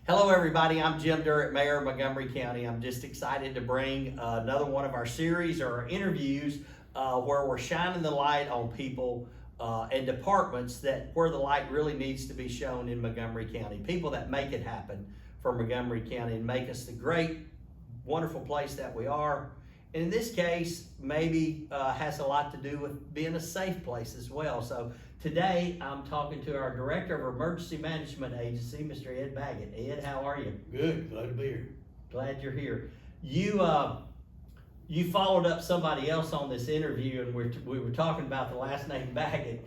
Hello everybody, I'm Jim Durrett, Mayor of Montgomery County. I'm just excited to bring another one of our series or our interviews where we're shining the light on people and departments where the light really needs to be shown in Montgomery County. People that make it happen for Montgomery County and make us the great, wonderful place that we are. And in this case, maybe has a lot to do with being a safe place as well. So today, I'm talking to our Director of Emergency Management Agency, Mr. Ed Baggett. Ed, how are you? Good, glad to be here. Glad you're here. You followed up somebody else on this interview, and we were talking about the last name Baggett.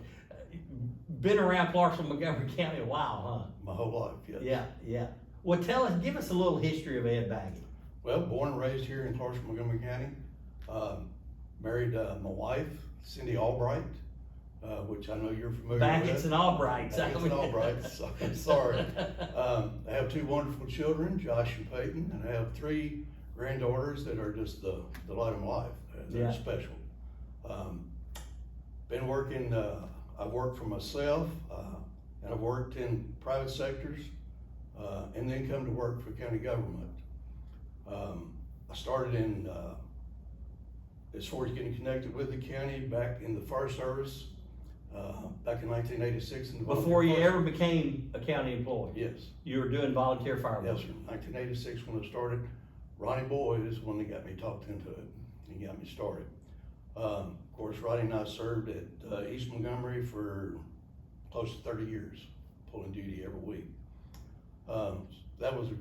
Been around Clarksville, Montgomery County a while, huh? My whole life, yes. Yeah. Well, give us a little history of Ed Baggett. Well, born and raised here in Clarksville, Montgomery County. Married my wife, Cindy Albright, which I know you're familiar Baggett's with. and Albright. Baggett's and Albright, so I'm sorry. I have two wonderful children, Josh and Peyton, and I have three granddaughters that are just the light of my life. They're special. Been working, I've worked for myself, and I've worked in private sectors, and then come to work for county government. I started in, as far as getting connected with the county, back in the fire service, back in 1986. Before you ever became a county employee? Yes. You were doing volunteer fire work? Yes, sir. 1986 when I started. Ronnie Boyd is the one that got me talked into it. He got me started. Of course, Ronnie and I served at East Montgomery for close to 30 years, pulling duty every week. That was a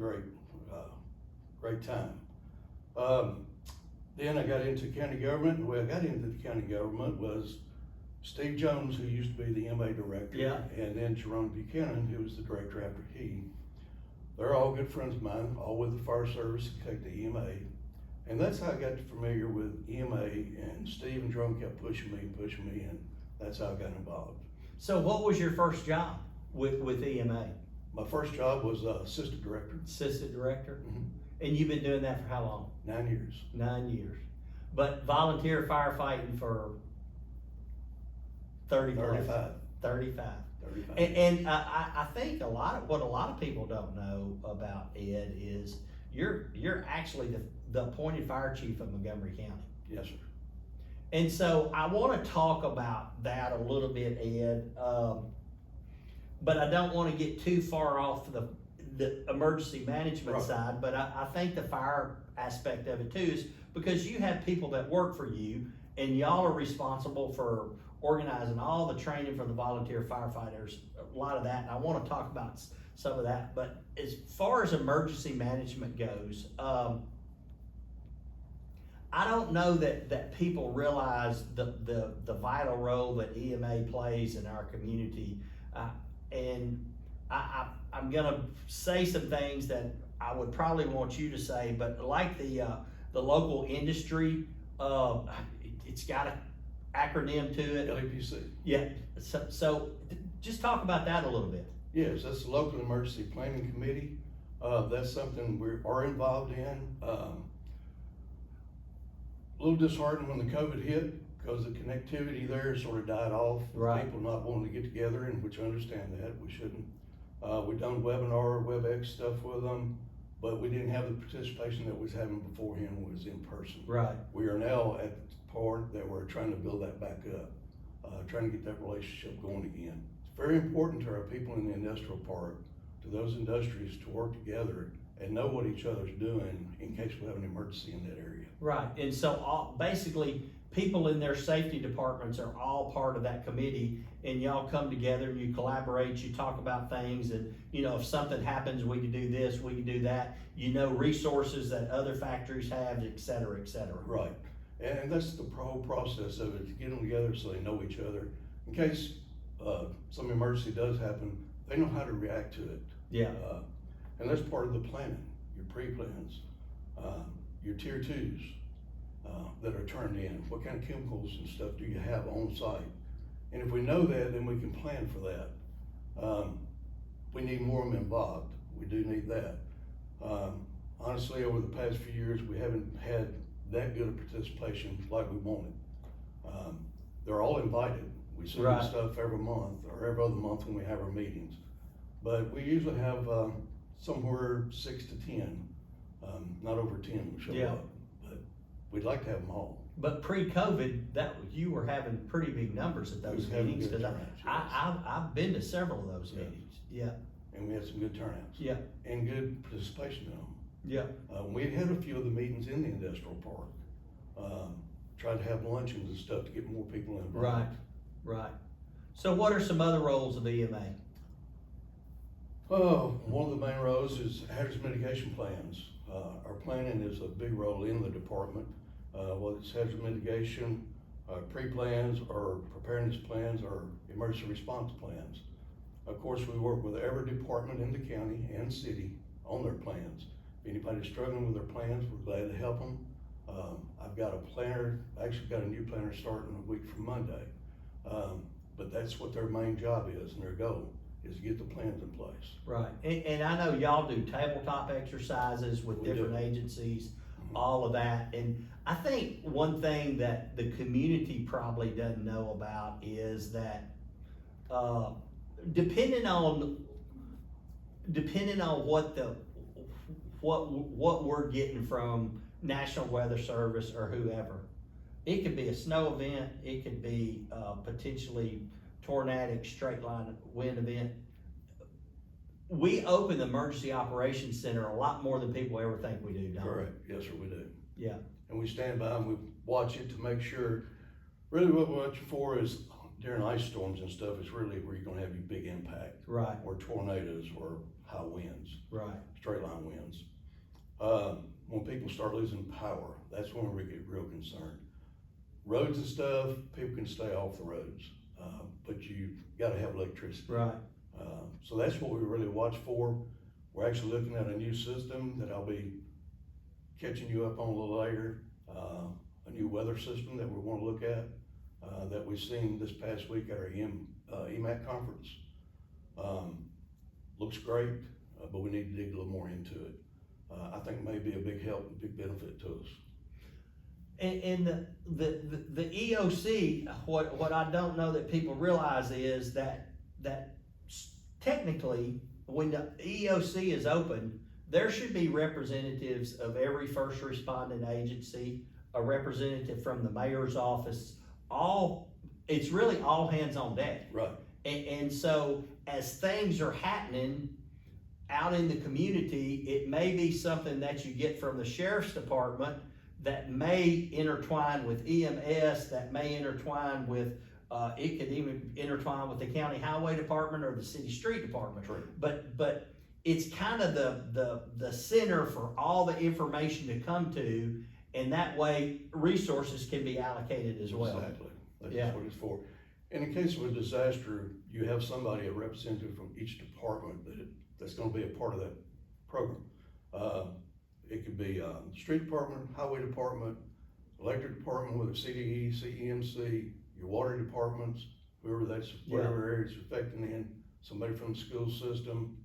great time. Then I got into county government. The way I got into the county government was Steve Jones, who used to be the MA director, and then Jerome Buchanan, who was the director after he. They're all good friends of mine, all with the fire service, take the EMA. And that's how I got familiar with EMA, and Steve and Jerome kept pushing me, and that's how I got involved. So what was your first job with EMA? My first job was assistant director. Assistant director? Mm-hmm. And you've been doing that for how long? 9 years. 9 years. But volunteer firefighting for 35. 35. And I think what a lot of people don't know about Ed is you're actually the appointed fire chief of Montgomery County. Yes, sir. And so I want to talk about that a little bit, Ed, but I don't want to get too far off the emergency management side, but I think the fire aspect of it too is because you have people that work for you and y'all are responsible for organizing all the training for the volunteer firefighters, a lot of that, and I want to talk about some of that. But as far as emergency management goes, I don't know that people realize the vital role that EMA plays in our community, and I'm gonna say some things that I would probably want you to say, but like the local industry, it's got an acronym to it. LEPC. Yeah. So just talk about that a little bit. Yes, that's the Local Emergency Planning Committee. That's something we are involved in. A little disheartened when the COVID hit because the connectivity there sort of died off. Right. People not wanting to get together, and which I understand that, we shouldn't. We've done webinar, WebEx stuff with them, but we didn't have the participation that we was having beforehand when it was in person. Right. We are now at the part that we're trying to build that back up, trying to get that relationship going again. It's very important to our people in the industrial park, to those industries, to work together and know what each other's doing in case we have an emergency in that area. Right, and so basically people in their safety departments are all part of that committee, and y'all come together and you collaborate, you talk about things, and if something happens, we can do this, we can do that, resources that other factories have, et cetera, et cetera. Right, and that's the whole process of it, to get them together so they know each other. In case some emergency does happen, they know how to react to it. Yeah. And that's part of the planning, your pre-plans, your tier twos that are turned in. What kind of chemicals and stuff do you have on site? And if we know that, then we can plan for that. We need more of them involved. We do need that. Honestly, over the past few years, we haven't had that good a participation like we wanted. They're all invited. We send them stuff every month or every other month when we have our meetings. But we usually have somewhere 6 to 10, not over 10 will show Yeah. up, but we'd like to have them all. But pre-COVID, you were having pretty big numbers at We those was having meetings, good cause turnouts, I've been to several of those Yeah. meetings, yeah, And we had some good turnouts. yeah, And good participation in them. yeah, We had a few of the meetings in the industrial park. Tried to have luncheons and stuff to get more people involved. right, right. So what are some other roles of EMA? One of the main roles is hazardous mitigation plans. Our planning is a big role in the department, whether it's hazard mitigation, pre-plans, or preparedness plans, or emergency response plans. Of course, we work with every department in the county and city on their plans. If anybody's struggling with their plans, we're glad to help them. I've got a planner, actually got a new planner starting a week from Monday. But that's what their main job is, and their goal is to get the plans in place. Right, and I know y'all do tabletop exercises with We different do. agencies, Mhm. all of that, and I think one thing that the community probably doesn't know about is that, depending on what we're getting from National Weather Service or whoever, it could be a snow event, it could be, potentially tornadic straight line wind event. We open the Emergency Operations Center a lot more than people ever think we do, don't we? Correct, yes, sir, we do. Yeah, And we stand by and we watch it to make sure, really what we're watching for is during ice storms and stuff, is really where you're gonna have your big impact. right, Or tornadoes or high winds, right, straight line winds. When people start losing power, that's when we get real concerned. Roads and stuff, people can stay off the roads, but you gotta have electricity. right, So that's what we really watch for. We're actually looking at a new system that I'll be catching you up on a little later. A new weather system that we wanna look at, that we've seen this past week at our EMAC conference. Looks great, but we need to dig a little more into it. I think it may be a big help, and big benefit to us. and the EOC, what I don't know that people realize is that technically, when the EOC is open, there should be representatives of every first responding agency, a representative from the mayor's office, it's really all hands on deck. Right. And so as things are happening out in the community, it may be something that you get from the sheriff's department that may intertwine with EMS, that may intertwine with, it could even intertwine with the county highway department or the city street department. True. But it's kind of the center for all the information to come to, and that way resources can be allocated as well. Exactly. That's Yeah. what it's for. And in case of a disaster, you have somebody, a representative from each department that's gonna be a part of that program. It could be, street department, highway department, electric department, whether it's CDE, CEMC, your water departments, whoever whatever area it's affecting in, somebody from the school system,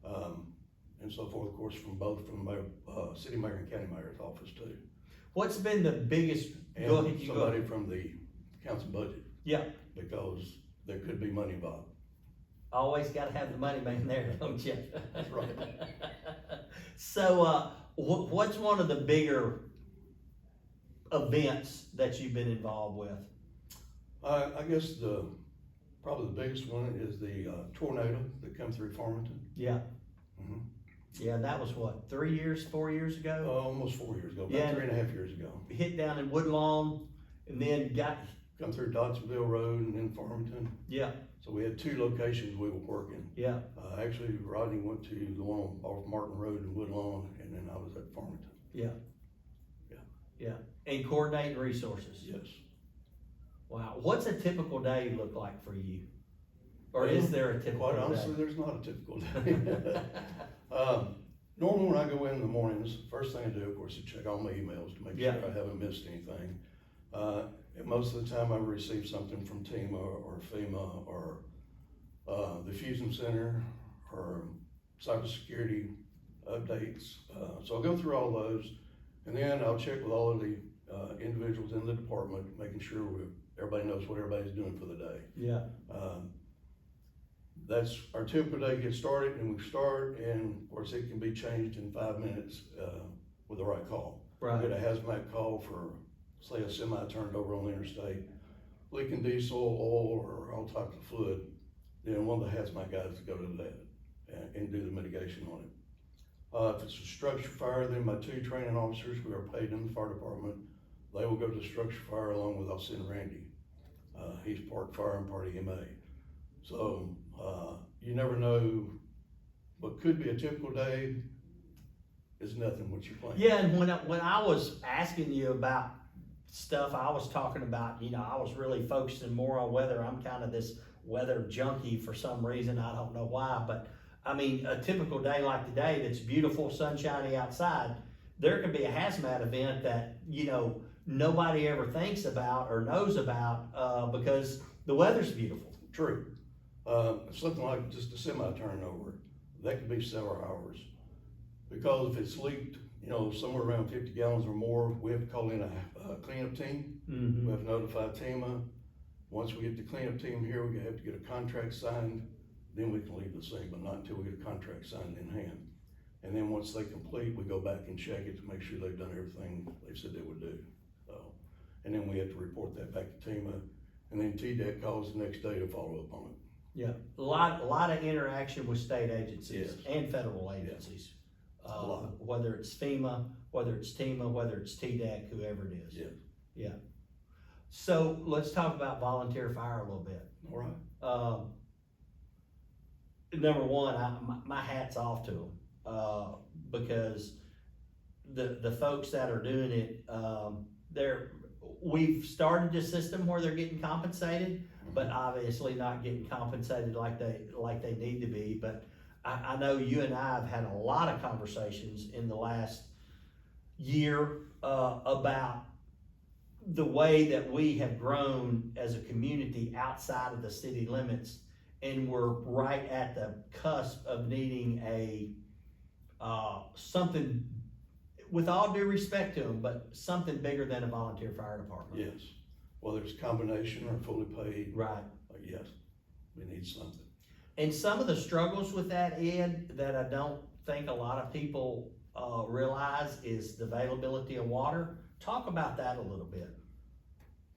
and so forth, of course, from city mayor and county mayor's office too. What's been the biggest, And go ahead, you go somebody ahead. from the council budget, Yeah, because there could be money involved. always gotta have the money man there, don't you? That's right. So, what's one of the bigger events that you've been involved with? I guess probably the biggest one is the tornado that come through Farmington. Yeah. Mhm. Yeah, that was what, 3 years, 4 years ago? Almost 4 years ago, Yeah. about 3.5 years ago. Hit down in Woodlawn and then Come through Dodsonville Road and then Farmington. yeah, So we had 2 locations we were working. yeah, Actually, Rodney went to the one off Martin Road in Woodlawn, and then I was at Farmington. yeah. Yeah. Yeah, and coordinating resources. Yes. Wow, what's a typical day look like for you? Or is there a typical Quite day? honestly, there's not a typical day. Normally when I go in the mornings, first thing I do, of course, is check all my emails to make sure Yeah. I haven't missed anything. And most of the time I receive something from TEMA or FEMA or the Fusion Center or cybersecurity updates. So I'll go through all those, and then I'll check with all of the individuals in the department, making sure everybody knows what everybody's doing for the day. Yeah, That's our typical day gets started, and we start, and of course it can be changed in 5 minutes with the right call. Right. We get a hazmat call for, say, a semi turned over on the interstate, leaking diesel, oil, or all types of fluid. Then one of the hazmat guys go to that and do the mitigation on it. If it's a structure fire, then my 2 training officers who are paid in the fire department, they will go to the structure fire along with, I'll send Randy. He's part fire and part EMA. So you never know what could be a typical day is nothing what you plan. Yeah, and when I was asking you about stuff, I was talking about, I was really focusing more on weather. I'm kind of this weather junkie for some reason. I don't know why, but I mean, a typical day like today that's beautiful, sunshiny outside, there could be a hazmat event that, nobody ever thinks about or knows about because the weather's beautiful. True. Something like just a semi turnover, that could be several hours. Because if it's leaked, somewhere around 50 gallons or more, we have to call in a cleanup team. Mm-hmm. We have to notify TEMA. Once we get the cleanup team here, we have to get a contract signed, then we can leave the scene, but not until we get a contract signed in hand. And then once they complete, we go back and check it to make sure they've done everything they said they would do. And then we have to report that back to TEMA, and then TDEC calls the next day to follow up on it. Yeah, a lot of interaction with state agencies Yes. and federal agencies. A lot. Whether it's FEMA, whether it's TEMA, whether it's TDEC, whoever it is. Yes. Yeah. So let's talk about volunteer fire a little bit. All right. Number one, my hat's off to them because the folks that are doing it, we've started a system where they're getting compensated, but obviously not getting compensated like they need to be. But I know you and I have had a lot of conversations in the last year about the way that we have grown as a community outside of the city limits, and we're right at the cusp of needing a something, with all due respect to them, but something bigger than a volunteer fire department. Yes. Whether it's combination or fully paid. Right. Yes, we need something. And some of the struggles with that, Ed, that I don't think a lot of people realize is the availability of water. Talk about that a little bit.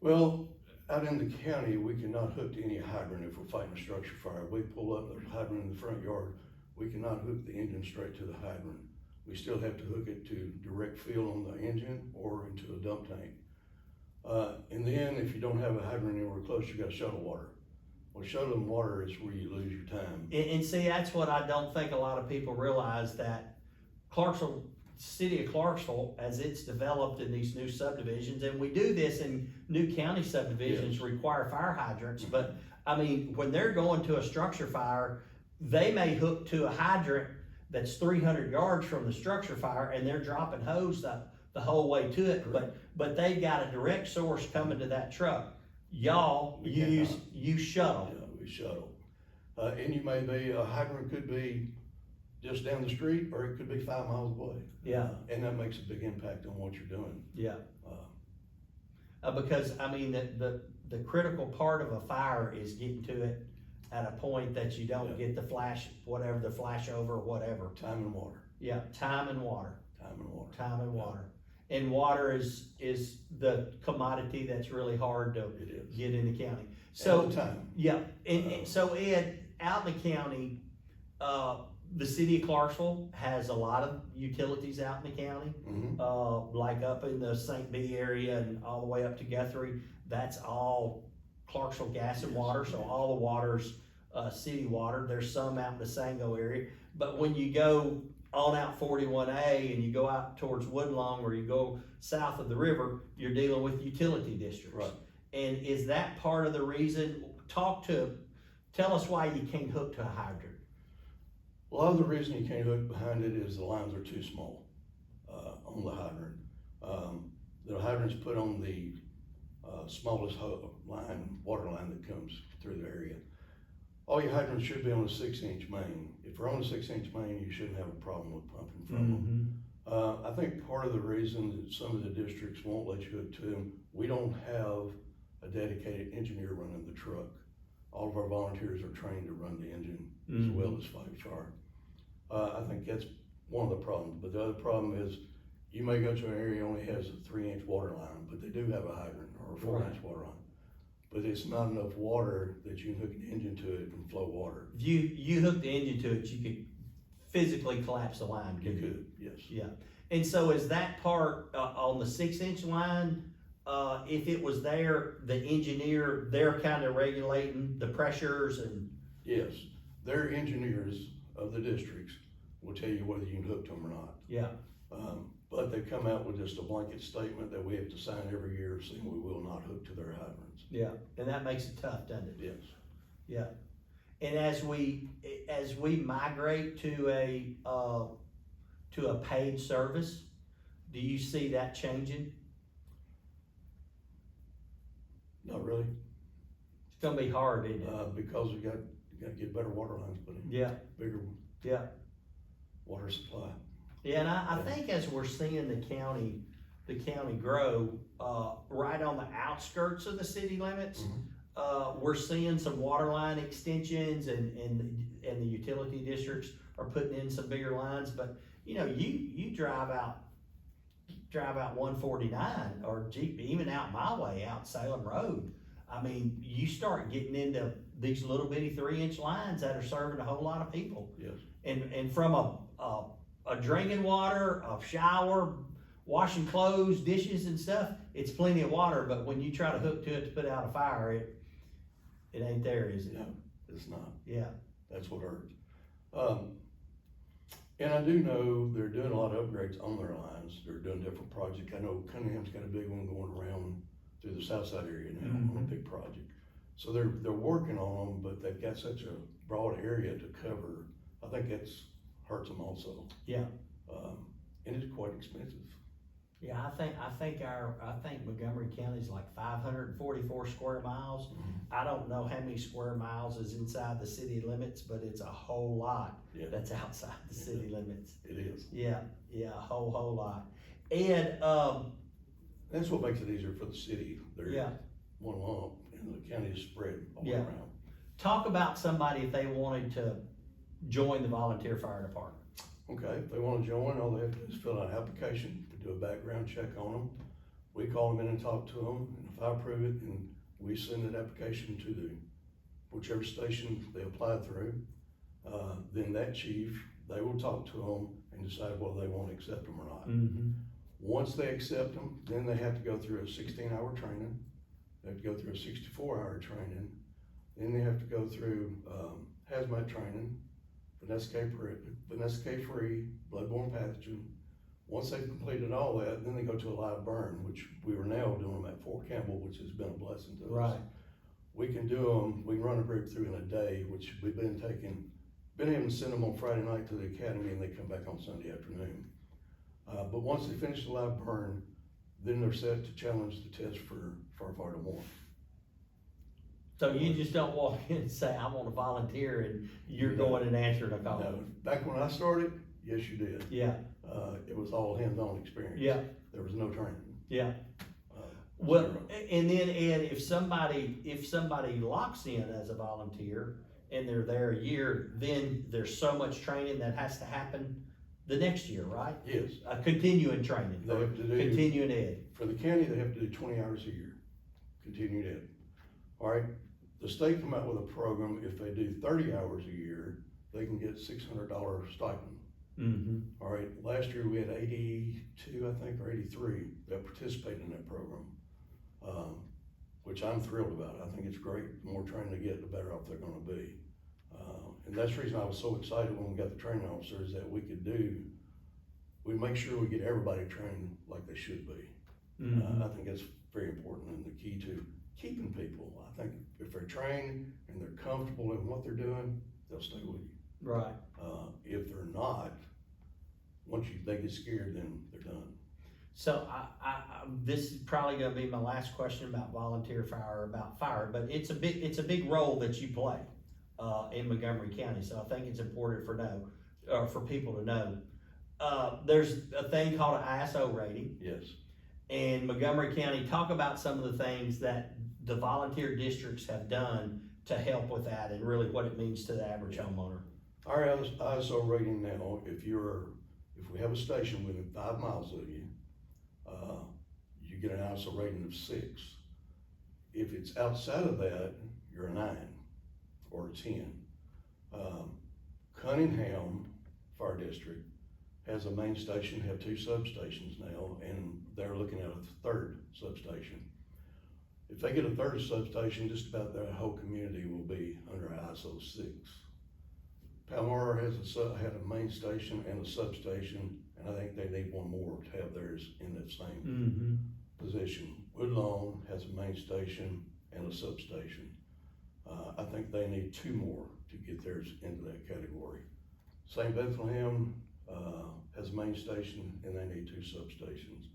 Well, out in the county, we cannot hook to any hydrant if we're fighting a structure fire. We pull up, there's a hydrant in the front yard. We cannot hook the engine straight to the hydrant. We still have to hook it to direct fuel on the engine or into a dump tank. And then if you don't have a hydrant anywhere close, you got shuttle water. Well, shuttling water is where you lose your time. And see, that's what I don't think a lot of people realize, that Clarksville, city of Clarksville, as it's developed in these new subdivisions, and we do this in new county subdivisions, Yes. require fire hydrants, but I mean, when they're going to a structure fire, they may hook to a hydrant that's 300 yards from the structure fire, and they're dropping hose the whole way to it, but they've got a direct source coming to that truck. Y'all We use shuttle. Yeah, we shuttle. And you may be, a hydrant could be just down the street, or it could be 5 miles away. Yeah. And that makes a big impact on what you're doing. Yeah. Because I mean, the critical part of a fire is getting to it at a point that you don't get the flash, whatever, the flash over, whatever. Time and water. Yeah, time and water. Time and water. Time and water. And water is the commodity that's really hard to get in the county. So And the time. yeah, and so Ed, out in the county, the city of Clarksville has a lot of utilities out in the county. Mm-hmm. Like up in the St. B area and all the way up to Guthrie, that's all Clarksville Gas and Water, so all the water's city water. There's some out in the Sango area, but when you go on out 41A and you go out towards Woodlawn, or you go south of the river, you're dealing with utility districts. Right. And is that part of the reason? Tell us why you can't hook to a hydrant. A lot of the reason you can't hook behind it is the lines are too small on the hydrant. The hydrant's put on the smallest water line that comes through the area. All your hydrants should be on a 6-inch main. If we're on a 6-inch main, you shouldn't have a problem with pumping from them. I think part of the reason that some of the districts won't let you hook to them, we don't have a dedicated engineer running the truck. all of our volunteers are trained to run the engine as well as fight fire. I think that's one of the problems, but the other problem is you may go to an area that only has a 3-inch water line, but they do have a hydrant or a 4-inch water line. But it's not enough water that you can hook an engine to it and flow water. If you hook the engine to it, you could physically collapse the line. You could, yes. Yeah. And so is that part on the 6-inch line, if it was there, the engineer, they're kind of regulating the pressures and? Yes, their engineers of the districts will tell you whether you can hook to them or not. Yeah. But they come out with just a blanket statement that we have to sign every year saying we will not hook to their hydrants. Yeah, and that makes it tough, doesn't it? Yes. Yeah. And as we migrate to a paid service, do you see that changing? Not really. It's gonna be hard, isn't it? Because you got to get better water lines put in. Yeah. Bigger Yeah. water supply. Yeah, and I think as we're seeing the county grow, right on the outskirts of the city limits, we're seeing some water line extensions and the utility districts are putting in some bigger lines, but you know, you drive out 149 or Jeep, even out my way, out Salem Road. I mean, you start getting into these little bitty 3-inch lines that are serving a whole lot of people. Yes. And from a drinking water, a shower, washing clothes, dishes and stuff, it's plenty of water, but when you try to hook to it to put out a fire, it ain't there, is it? No, it's not. Yeah. That's what hurts. And I do know they're doing a lot of upgrades on their lines. They're doing different projects. I know Cunningham's got a big one going around through the south side area now on a big project. So they're working on them, but they've got such a broad area to cover. I think that's hurts them also. Yeah. And it's quite expensive. Yeah, I think Montgomery County is like 544 square miles. I don't know how many square miles is inside the city limits, but it's a whole lot that's outside the city limits. It is. Yeah, a whole lot. And that's what makes it easier for the city. They're yeah. one lump and the county is spread all Yeah. around. Talk about somebody if they wanted to join the volunteer fire department. Okay, if they want to join, all they have to do is fill out an application, to do a background check on them. We call them in and talk to them, and if I approve it, then we send that application to the whichever station they apply through. Then that chief, they will talk to them and decide whether they want to accept them or not. Once they accept them, then they have to go through a 16-hour training. They have to go through a 64-hour training. Then they have to go through hazmat training, Vanessa free, bloodborne pathogen. Once they've completed all that, then they go to a live burn, which we are now doing them at Fort Campbell, which has been a blessing to us. Right. We can do them, we can run a group through in a day, which we've been able to send them on Friday night to the academy and they come back on Sunday afternoon. But once they finish the live burn, then they're set to challenge the test for Firefighter 1. So you just don't walk in and say, I want to volunteer, and you're going and answering a call. No, back when I started, yes, you did. Yeah. It was all hands-on experience. Yeah. There was no training. Yeah. Well, and then Ed, if somebody locks in as a volunteer and they're there a year, then there's so much training that has to happen the next year, right? Yes. Continuing training, They have to do, continuing ed. for the county, they have to do 20 hours a year, continued ed. All right, the state come out with a program, if they do 30 hours a year, they can get $600 stipend. All right, last year we had 82, I think, or 83 that participated in that program, which I'm thrilled about. I think it's great. The more training they get, the better off they're gonna be. And that's the reason I was so excited when we got the training officers that we make sure we get everybody trained like they should be. I think that's very important and the key to keeping people. I think if they're trained and they're comfortable in what they're doing, they'll stay with you. Right. If they're not, once they get scared, then they're done. So this is probably gonna be my last question about volunteer fire, about fire, but it's a big role that you play in Montgomery County. So I think it's important for people to know. There's a thing called an ISO rating. Yes. And Montgomery County, talk about some of the things that the volunteer districts have done to help with that and really what it means to the average homeowner. Our ISO rating now, if we have a station within 5 miles of you, you get an ISO rating of 6. If it's outside of that, you're a 9 or a 10. Cunningham Fire District has a main station, have 2 substations now, and they're looking at a 3rd substation. If they get a 3rd substation, just about their whole community will be under ISO 6. Palmyra had a main station and a substation, and I think they need one more to have theirs in that same position. Woodlawn has a main station and a substation. I think they need 2 more to get theirs into that category. St. Bethlehem has a main station and they need 2 substations.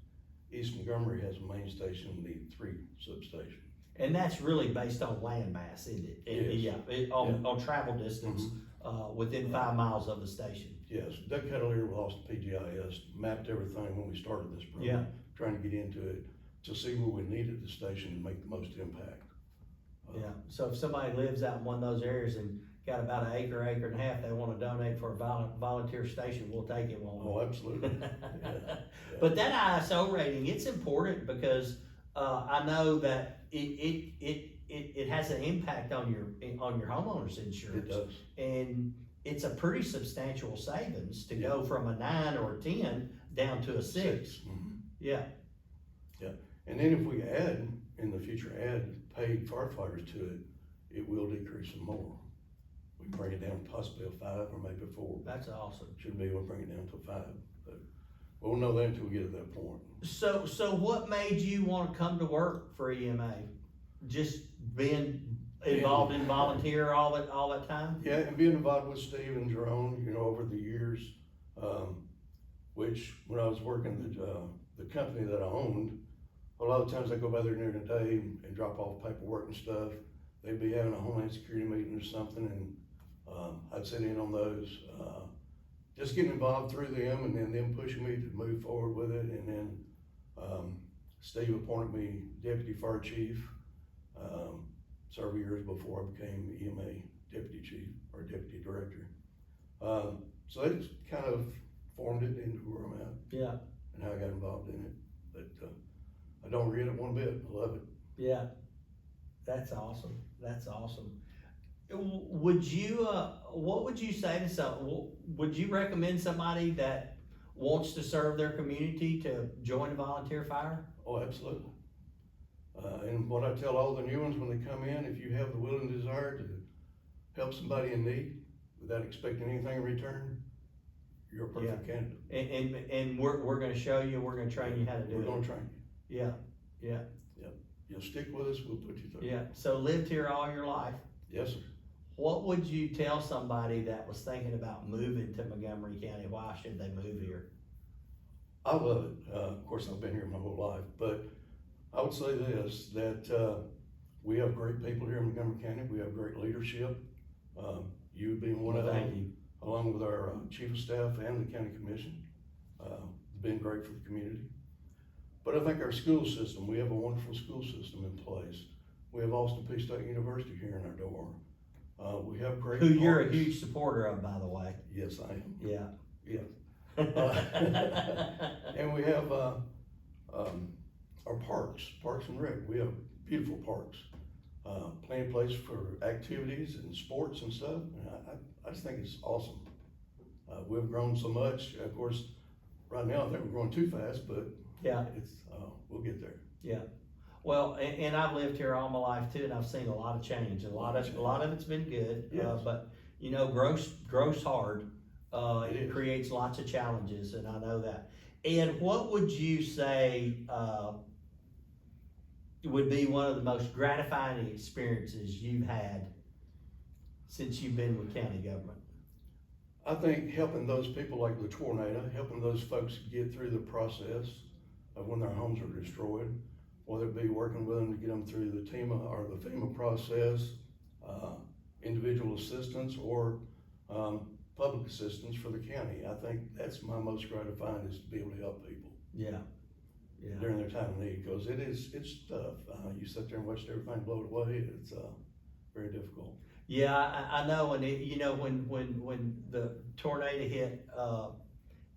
East Montgomery has a main station and need 3 substations. And that's really based on land mass, isn't it? Yes. On travel distance within 5 miles of the station. Yes, Doug Cavalier lost PGIS, mapped everything when we started this program, trying to get into it to see where we needed the station to make the most impact. So if somebody lives out in one of those areas and got about an acre and a half, they want to donate for a volunteer station, we'll take it, won't we? Oh, absolutely. But that ISO rating, it's important because I know that it has an impact on your homeowner's insurance. It does. And it's a pretty substantial savings to go from a 9 or a 10 down to a 6. Yeah. And then if we add, in the future, paid firefighters to it, it will decrease some more. We can bring it down possibly a 5 or maybe a 4. That's awesome. Should be able to bring it down to a 5. But we'll know that until we get to that point. So what made you want to come to work for EMA? Just being involved in volunteer all that time? Yeah, and being involved with Steve and Jerome, over the years, which when I was working the company that I owned, a lot of times I go by there during the day and drop off paperwork and stuff. They'd be having a Homeland Security meeting or something, and I'd sit in on those. Just getting involved through them, and then them pushing me to move forward with it. And then Steve appointed me deputy fire chief several years before I became EMA deputy chief or deputy director. So it's kind of formed it into where I'm at. Yeah. And how I got involved in it. But I don't regret it one bit. I love it. Yeah. That's awesome. That's awesome. Would you, what would you say to some, would you recommend somebody that wants to serve their community to join a volunteer fire? Oh, absolutely. And what I tell all the new ones when they come in, if you have the will and desire to help somebody in need without expecting anything in return, you're a perfect candidate. And we're going to show you, we're going to train you how to do it. We're going to train you. Yeah. Yep. You'll stick with us, we'll put you through. Yeah. So lived here all your life. Yes, sir. What would you tell somebody that was thinking about moving to Montgomery County? Why should they move here? I love it. Of course, I've been here my whole life, but I would say this, that we have great people here in Montgomery County. We have great leadership. You being one of them, along with our chief of staff and the county commission, been great for the community. But I think our school system, we have a wonderful school system in place. We have Austin Peay State University here in our door. We have great Who parks. you're a huge supporter of, by the way. Yes, I am. Yeah. And we have our parks and rec. We have beautiful parks. Plenty of place for activities and sports and stuff. And I just think it's awesome. We've grown so much. Of course, right now I think we're growing too fast, but it's we'll get there. Yeah. Well, and I've lived here all my life too, and I've seen a lot of change. A lot of it's been good, yes. But grow's hard. It creates lots of challenges, and I know that. And what would you say would be one of the most gratifying experiences you've had since you've been with county government? I think helping those people like the tornado, helping those folks get through the process of when their homes are destroyed, whether it be working with them to get them through the FEMA process, individual assistance, or public assistance for the county. I think that's my most gratifying, is to be able to help people. Yeah. During their time of need, because it's tough. You sit there and watch everything blow away. very difficult. Yeah, I know, and you know, when the tornado hit,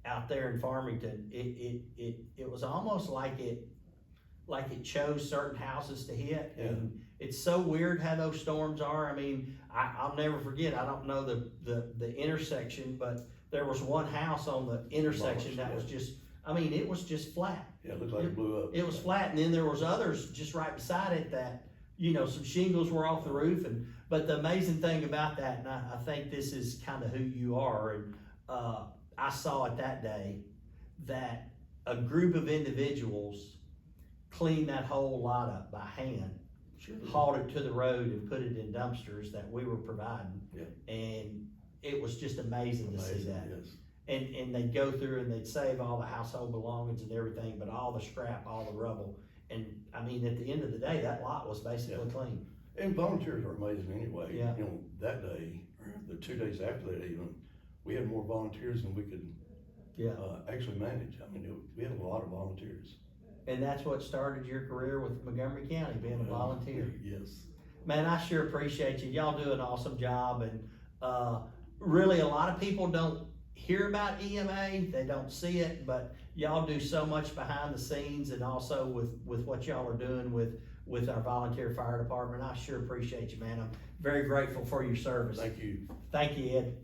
out there in Farmington, it was almost like it chose certain houses to hit. Yeah. And it's so weird how those storms are. I mean, I'll never forget, I don't know the intersection, but there was one house on the intersection that was just, I mean, it was just flat. Yeah, it looked like it blew up. It was flat, and then there was others just right beside it that, you know, some shingles were off the roof. But the amazing thing about that, and I think this is kind of who you are, and I saw it that day, that a group of individuals cleaned that whole lot up by hand, Sure. hauled it to the road and put it in dumpsters that we were providing. Yeah. And it was just amazing to see that. Yes. And they'd go through and they'd save all the household belongings and everything, but all the scrap, all the rubble. And I mean, at the end of the day, that lot was basically clean. And volunteers are amazing anyway. Yeah. You know, that day, or the 2 days after that even, we had more volunteers than we could actually manage. I mean, we had a lot of volunteers. And that's what started your career with Montgomery County, being a volunteer. Yes. Man, I sure appreciate you. Y'all do an awesome job. And really, a lot of people don't hear about EMA. They don't see it, but y'all do so much behind the scenes, and also with what y'all are doing with our volunteer fire department. I sure appreciate you, man. I'm very grateful for your service. Thank you. Thank you, Ed.